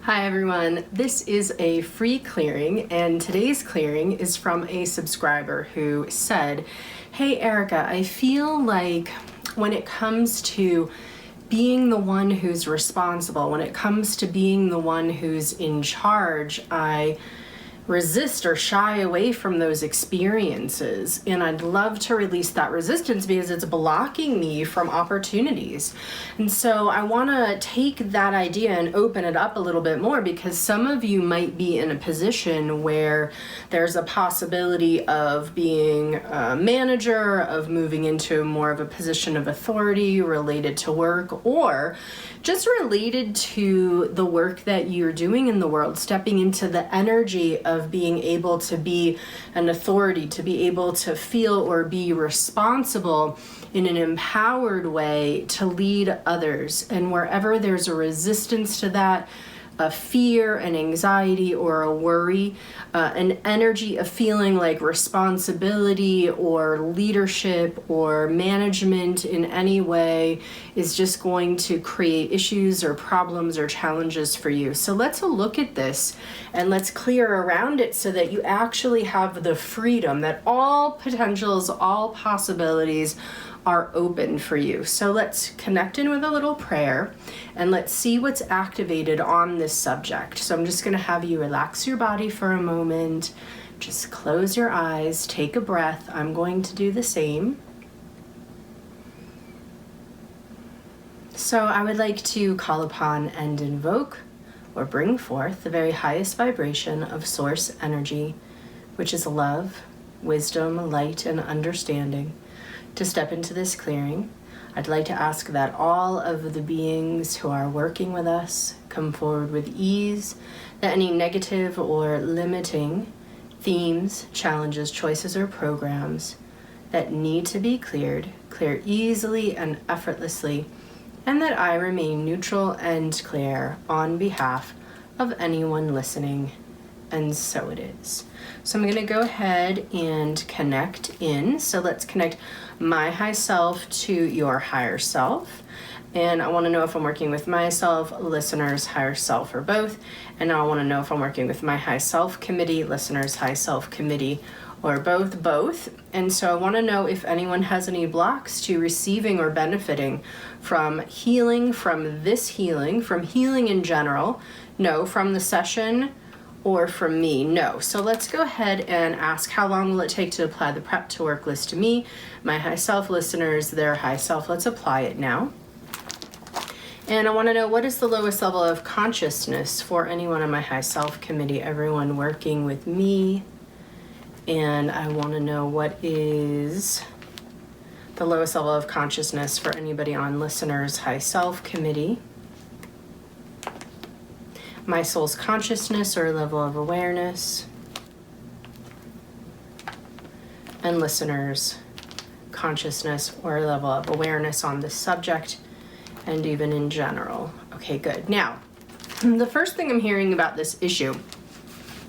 Hi everyone, this is a free clearing, and today's clearing is from a subscriber who said, "Hey Erica, I feel like when it comes to being the one who's responsible, when it comes to being the one who's in charge, I resist or shy away from those experiences, and I'd love to release that resistance because it's blocking me from opportunities." And so I want to take that idea and open it up a little bit more, because some of you might be in a position where there's a possibility of being a manager, of moving into more of a position of authority related to work, or just related to the work that you're doing in the world, stepping into the energy of being able to be an authority, to be able to feel or be responsible in an empowered way to lead others. And wherever there's a resistance to that, a fear, an anxiety, or a worry, an energy of feeling like responsibility or leadership or management in any way is just going to create issues or problems or challenges for you. So let's look at this and let's clear around it so that you actually have the freedom that all potentials, all possibilities are open for you. So let's connect in with a little prayer and let's see what's activated on this subject. So I'm just going to have you relax your body for a moment. Just close your eyes, take a breath. I'm going to do the same. So I would like to call upon and invoke or bring forth the very highest vibration of source energy, which is love, wisdom, light, and understanding, to step into this clearing. I'd like to ask that all of the beings who are working with us come forward with ease, that any negative or limiting themes, challenges, choices, or programs that need to be cleared, clear easily and effortlessly, and that I remain neutral and clear on behalf of anyone listening. And so it is. So I'm going to go ahead and connect in. So let's connect my high self to your higher self. And I want to know if I'm working with myself, listeners, higher self, or both. And I want to know if I'm working with my high self committee, listeners, high self committee, or both. And so I want to know if anyone has any blocks to receiving or benefiting from healing, from this healing, from healing in general. No, from the session, or from me? No. So let's go ahead and ask, how long will it take to apply the prep to work list to me, my high self, listeners, their high self? Let's apply it now. And I want to know, what is the lowest level of consciousness for anyone on my high self committee, everyone working with me? And I want to know, what is the lowest level of consciousness for anybody on listeners' high self committee? My soul's consciousness or level of awareness, and listeners' consciousness or level of awareness on this subject, and even in general. Okay, good. Now, the first thing I'm hearing about this issue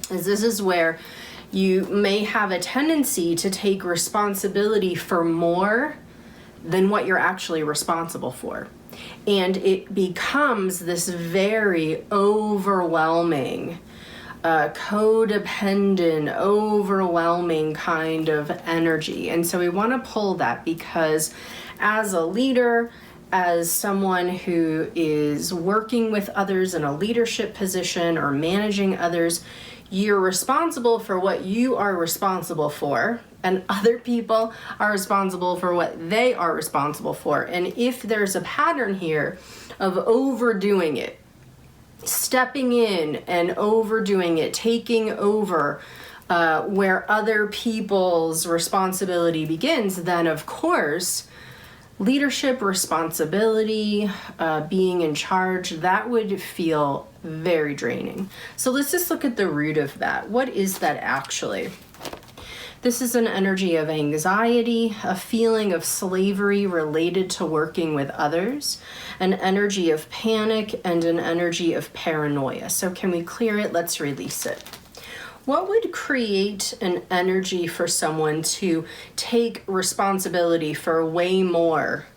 is this is where you may have a tendency to take responsibility for more than what you're actually responsible for. And it becomes this very overwhelming, codependent, overwhelming kind of energy. And so we want to pull that, because as a leader, as someone who is working with others in a leadership position or managing others, you're responsible for what you are responsible for, and other people are responsible for what they are responsible for. And if there's a pattern here of overdoing it, stepping in and overdoing it, taking over where other people's responsibility begins, then of course, leadership, responsibility, being in charge, that would feel very draining. So let's just look at the root of that. What is that actually? This is an energy of anxiety, a feeling of slavery related to working with others, an energy of panic, and an energy of paranoia. So can we clear it? Let's release it. What would create an energy for someone to take responsibility for way more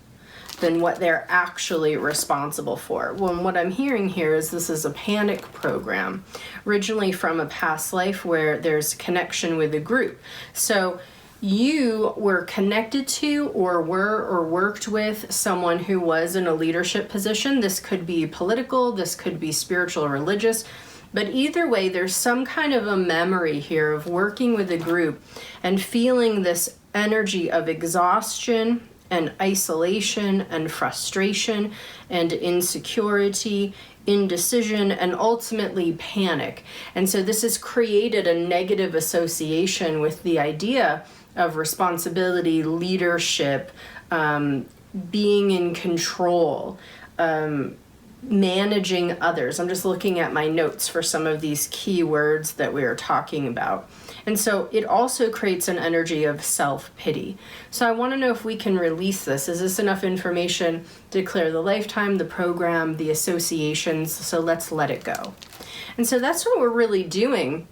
than what they're actually responsible for. Well, what I'm hearing here is this is a panic program, originally from a past life where there's connection with a group. So you were connected to or were or worked with someone who was in a leadership position. This could be political, this could be spiritual, religious, but either way, there's some kind of a memory here of working with a group and feeling this energy of exhaustion and isolation and frustration and insecurity, indecision, and ultimately panic. And so this has created a negative association with the idea of responsibility, leadership, being in control, managing others. I'm just looking at my notes for some of these key words that we are talking about. And so it also creates an energy of self-pity. So I want to know if we can release this. Is this enough information to clear the lifetime, the program, the associations? So let's let it go. And so that's what we're really doing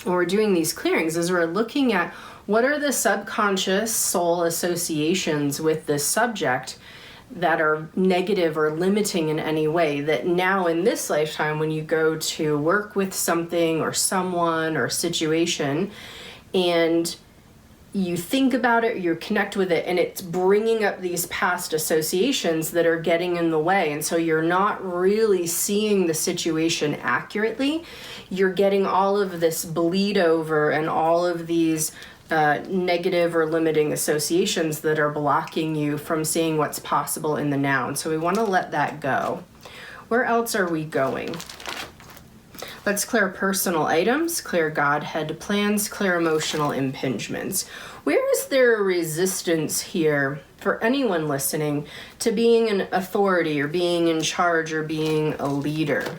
when we're doing these clearings, is we're looking at what are the subconscious soul associations with this subject that are negative or limiting in any way, that now in this lifetime, when you go to work with something or someone or situation and you think about it, you connect with it, and it's bringing up these past associations that are getting in the way. And so you're not really seeing the situation accurately. You're getting all of this bleed over and all of these negative or limiting associations that are blocking you from seeing what's possible in the now. And so we want to let that go. Where else are we going? Let's clear personal items, clear Godhead plans, clear emotional impingements. Where is there a resistance here for anyone listening to being an authority or being in charge or being a leader?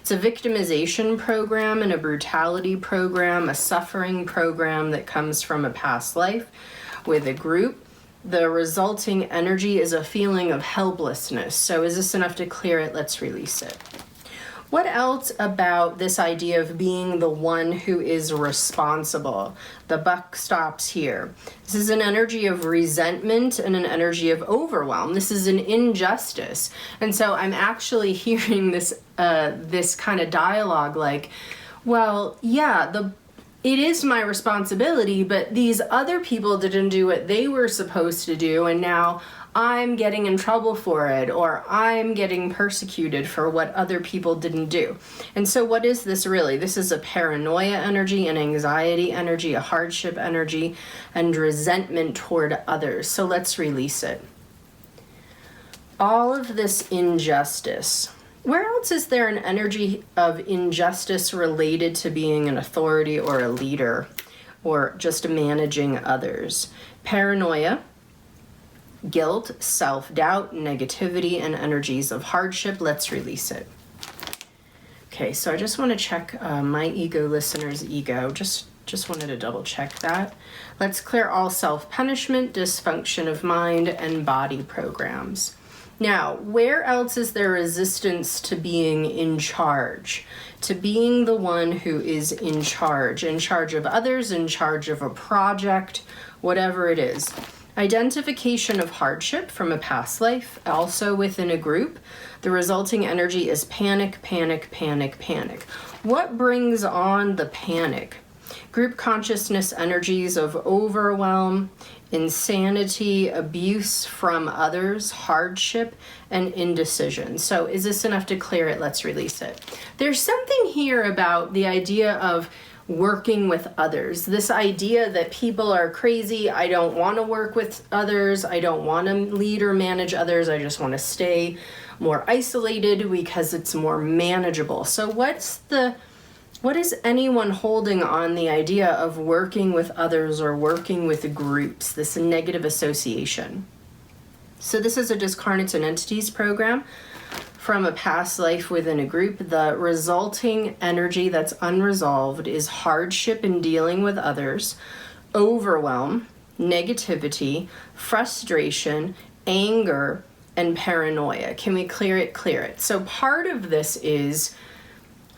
It's a victimization program and a brutality program, a suffering program that comes from a past life with a group. The resulting energy is a feeling of helplessness. So is this enough to clear it? Let's release it. What else about this idea of being the one who is responsible? The buck stops here. This is an energy of resentment and an energy of overwhelm. This is an injustice. And so I'm actually hearing this kind of dialogue like, well, yeah, it is my responsibility, but these other people didn't do what they were supposed to do, and now I'm getting in trouble for it, or I'm getting persecuted for what other people didn't do. And so what is this really? This is a paranoia energy, an anxiety energy, a hardship energy, and resentment toward others. So let's release it. All of this injustice. Where else is there an energy of injustice related to being an authority or a leader or just managing others? Paranoia, guilt, self-doubt, negativity, and energies of hardship. Let's release it. Okay, so I just want to check my ego listener's ego. Just wanted to double check that. Let's clear all self-punishment, dysfunction of mind, and body programs. Now, where else is there resistance to being in charge? To being the one who is in charge of others, in charge of a project, whatever it is. Identification of hardship from a past life, also within a group. The resulting energy is panic, panic, panic, panic. What brings on the panic? Group consciousness energies of overwhelm, insanity, abuse from others, hardship, and indecision. So is this enough to clear it? Let's release it. There's something here about the idea of working with others. This idea that people are crazy. I don't want to work with others. I don't want to lead or manage others. I just want to stay more isolated because it's more manageable. So what is anyone holding on the idea of working with others or working with groups, this negative association? So this is a Discarnates and Entities program from a past life within a group. The resulting energy that's unresolved is hardship in dealing with others, overwhelm, negativity, frustration, anger, and paranoia. Can we clear it? Clear it. So part of this is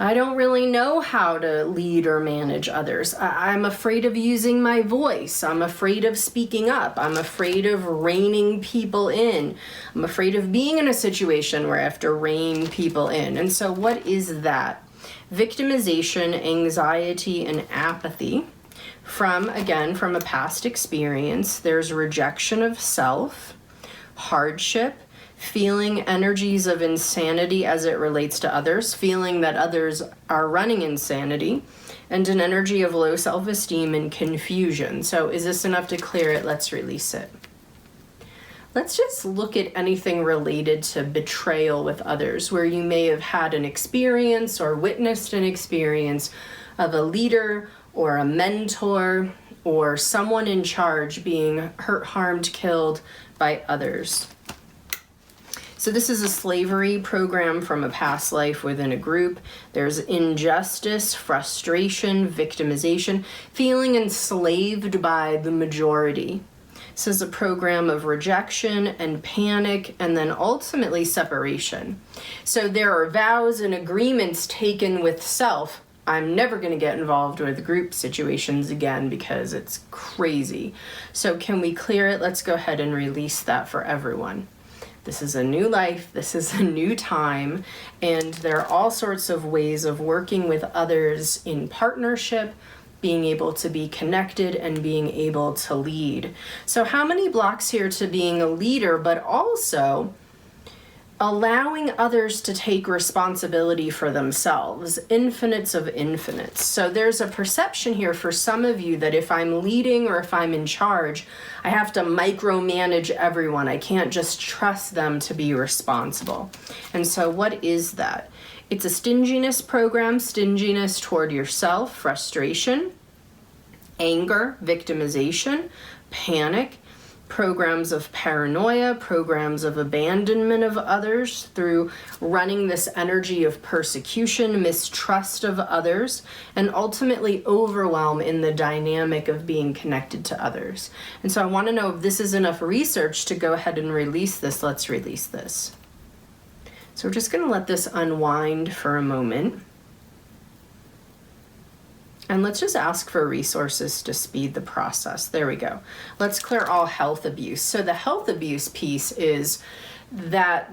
I don't really know how to lead or manage others. I'm afraid of using my voice. I'm afraid of speaking up. I'm afraid of reining people in. I'm afraid of being in a situation where I have to rein people in. And so what is that? Victimization, anxiety, and apathy from a past experience. There's rejection of self, hardship, feeling energies of insanity as it relates to others, feeling that others are running insanity, and an energy of low self-esteem and confusion. So is this enough to clear it? Let's release it. Let's just look at anything related to betrayal with others, where you may have had an experience or witnessed an experience of a leader or a mentor or someone in charge being hurt, harmed, killed by others. So this is a slavery program from a past life within a group. There's injustice, frustration, victimization, feeling enslaved by the majority. This is a program of rejection and panic, and then ultimately separation. So there are vows and agreements taken with self. I'm never going to get involved with group situations again because it's crazy. So can we clear it? Let's go ahead and release that for everyone. This is a new life, this is a new time, and there are all sorts of ways of working with others in partnership, being able to be connected, and being able to lead. So how many blocks here to being a leader, but also allowing others to take responsibility for themselves, infinites of infinites. So there's a perception here for some of you that if I'm leading or if I'm in charge, I have to micromanage everyone. I can't just trust them to be responsible. And so what is that? It's a stinginess program, stinginess toward yourself, frustration, anger, victimization, panic, programs of paranoia, programs of abandonment of others through running this energy of persecution, mistrust of others, and ultimately overwhelm in the dynamic of being connected to others. And so I want to know if this is enough research to go ahead and release this. Let's release this. So we're just going to let this unwind for a moment. And let's just ask for resources to speed the process. There we go. Let's clear all health abuse. So the health abuse piece is that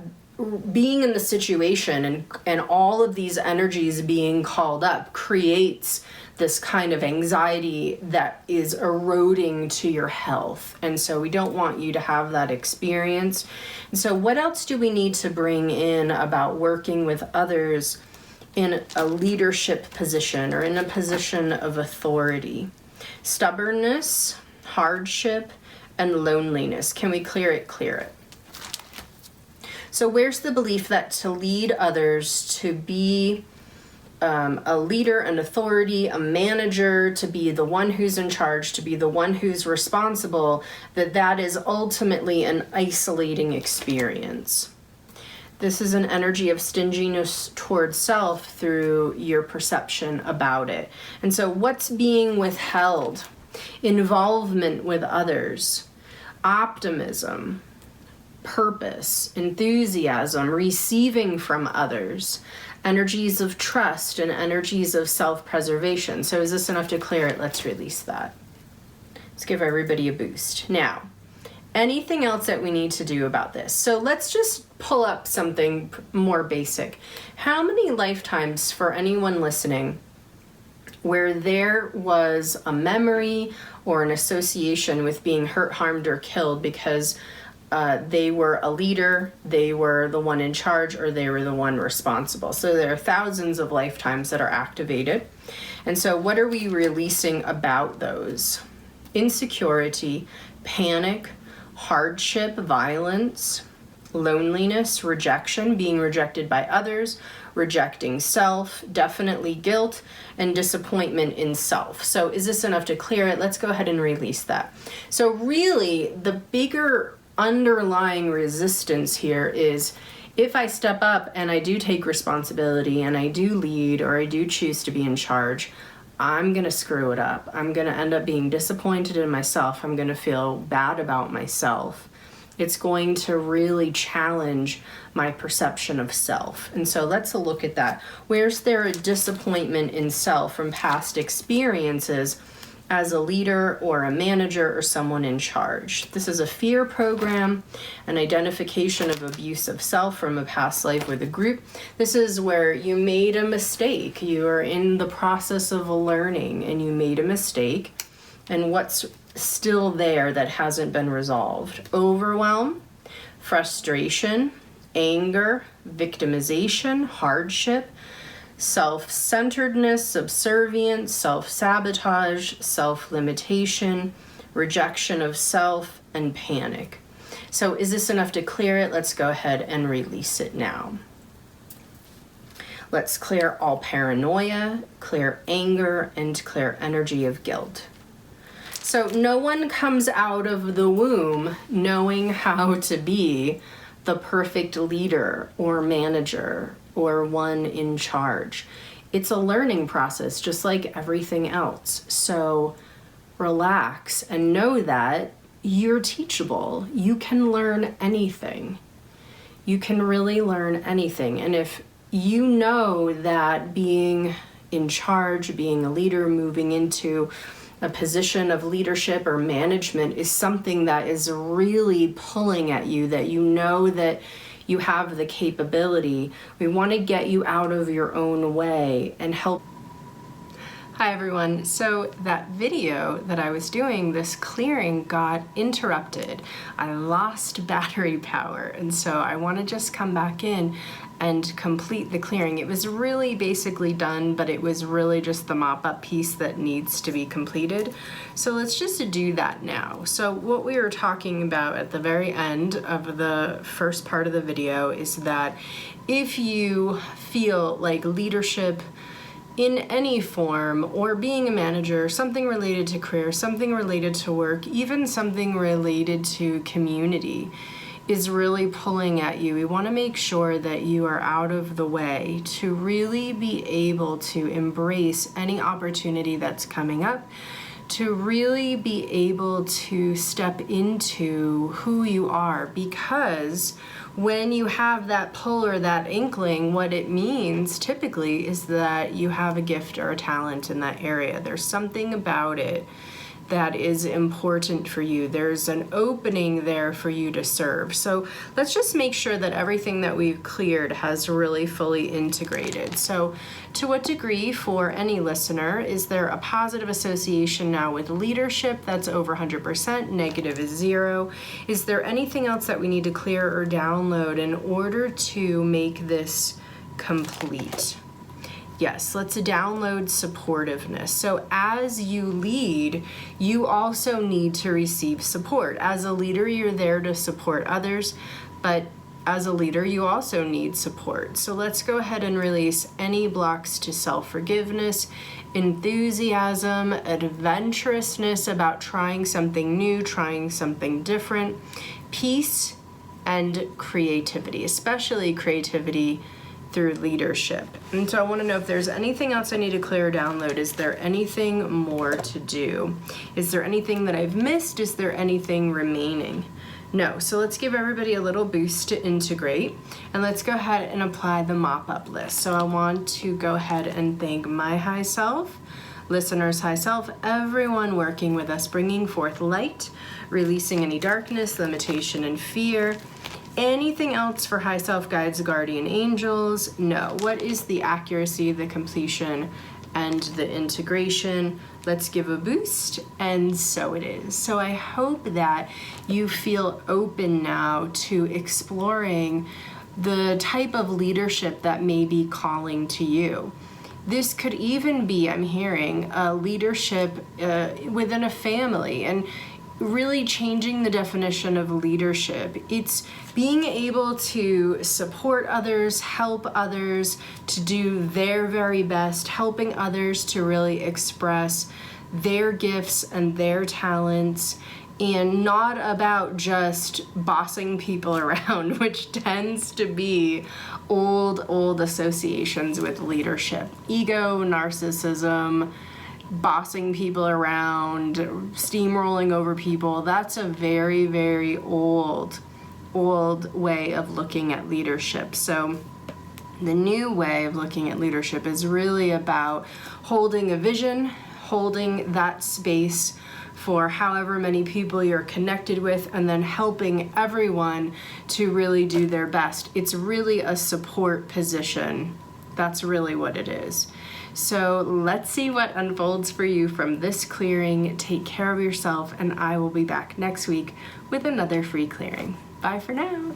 being in the situation and all of these energies being called up creates this kind of anxiety that is eroding to your health. And so we don't want you to have that experience. And so what else do we need to bring in about working with others in a leadership position or in a position of authority? Stubbornness, hardship, and loneliness. Can we clear it? Clear it. So where's the belief that to lead others, to be a leader, an authority, a manager, to be the one who's in charge, to be the one who's responsible, that is ultimately an isolating experience? This is an energy of stinginess towards self through your perception about it. And so what's being withheld? Involvement with others, optimism, purpose, enthusiasm, receiving from others, energies of trust, and energies of self-preservation. So is this enough to clear it? Let's release that. Let's give everybody a boost. Now, anything else that we need to do about this? So let's just pull up something more basic. How many lifetimes, for anyone listening, where there was a memory or an association with being hurt, harmed, or killed because they were a leader, they were the one in charge, or they were the one responsible? So there are thousands of lifetimes that are activated. And so what are we releasing about those? Insecurity, panic, hardship, violence, loneliness, rejection, being rejected by others, rejecting self, definitely guilt, and disappointment in self. So is this enough to clear it? Let's go ahead and release that. So really, the bigger underlying resistance here is, if I step up and I do take responsibility and I do lead, or I do choose to be in charge, I'm going to screw it up. I'm going to end up being disappointed in myself. I'm going to feel bad about myself. It's going to really challenge my perception of self. And so let's look at that. Where's there a disappointment in self from past experiences as a leader or a manager or someone in charge? This is a fear program, an identification of abuse of self from a past life with a group. This is where you made a mistake. You are in the process of learning and you made a mistake. And what's still there that hasn't been resolved? Overwhelm, frustration, anger, victimization, hardship, self-centeredness, subservience, self-sabotage, self-limitation, rejection of self, and panic. So is this enough to clear it? Let's go ahead and release it now. Let's clear all paranoia, clear anger, and clear energy of guilt. So no one comes out of the womb knowing how to be the perfect leader or manager or one in charge. It's a learning process, just like everything else. So relax and know that you're teachable. You can learn anything. You can really learn anything. And if you know that being in charge, being a leader, moving into a position of leadership or management is something that is really pulling at you, that you know that you have the capability, we want to get you out of your own way and help. Hi everyone. So that video that I was doing, this clearing, got interrupted. I lost battery power, and so I want to just come back in and complete the clearing. It was really basically done, but it was really just the mop-up piece that needs to be completed. So let's just do that now. So what we were talking about at the very end of the first part of the video is that if you feel like leadership in any form, or being a manager, something related to career, something related to work, even something related to community, is really pulling at you, we want to make sure that you are out of the way to really be able to embrace any opportunity that's coming up, to really be able to step into who you are. Because when you have that pull or that inkling, what it means typically is that you have a gift or a talent in that area. There's something about it that is important for you. There's an opening there for you to serve. So let's just make sure that everything that we've cleared has really fully integrated. So to what degree, for any listener, is there a positive association now with leadership that's over 100%, negative is 0? Is there anything else that we need to clear or download in order to make this complete? Yes, let's download supportiveness. So as you lead, you also need to receive support. As a leader, you're there to support others, but as a leader, you also need support. So let's go ahead and release any blocks to self-forgiveness, enthusiasm, adventurousness about trying something new, trying something different, peace, and creativity, especially creativity through leadership. And so I want to know if there's anything else I need to clear or download. Is there anything more to do? Is there anything that I've missed? Is there anything remaining? No. So let's give everybody a little boost to integrate, and let's go ahead and apply the mop-up list. So I want to go ahead and thank my high self, listeners' high self, everyone working with us, bringing forth light, releasing any darkness, limitation, and fear. Anything else for high self, guides, guardian angels? No. What is the accuracy, the completion, and the integration? Let's give a boost, and so it is. So I hope that you feel open now to exploring the type of leadership that may be calling to you. This could even be, I'm hearing, a leadership within a family, and really changing the definition of leadership. It's being able to support others, help others to do their very best, helping others to really express their gifts and their talents, and not about just bossing people around, which tends to be old associations with leadership. Ego, narcissism, bossing people around, steamrolling over people. That's a very, very old old way of looking at leadership. So the new way of looking at leadership is really about holding a vision, holding that space for however many people you're connected with, and then helping everyone to really do their best. It's really a support position. That's really what it is. So let's see what unfolds for you from this clearing. Take care of yourself, and I will be back next week with another free clearing. Bye for now.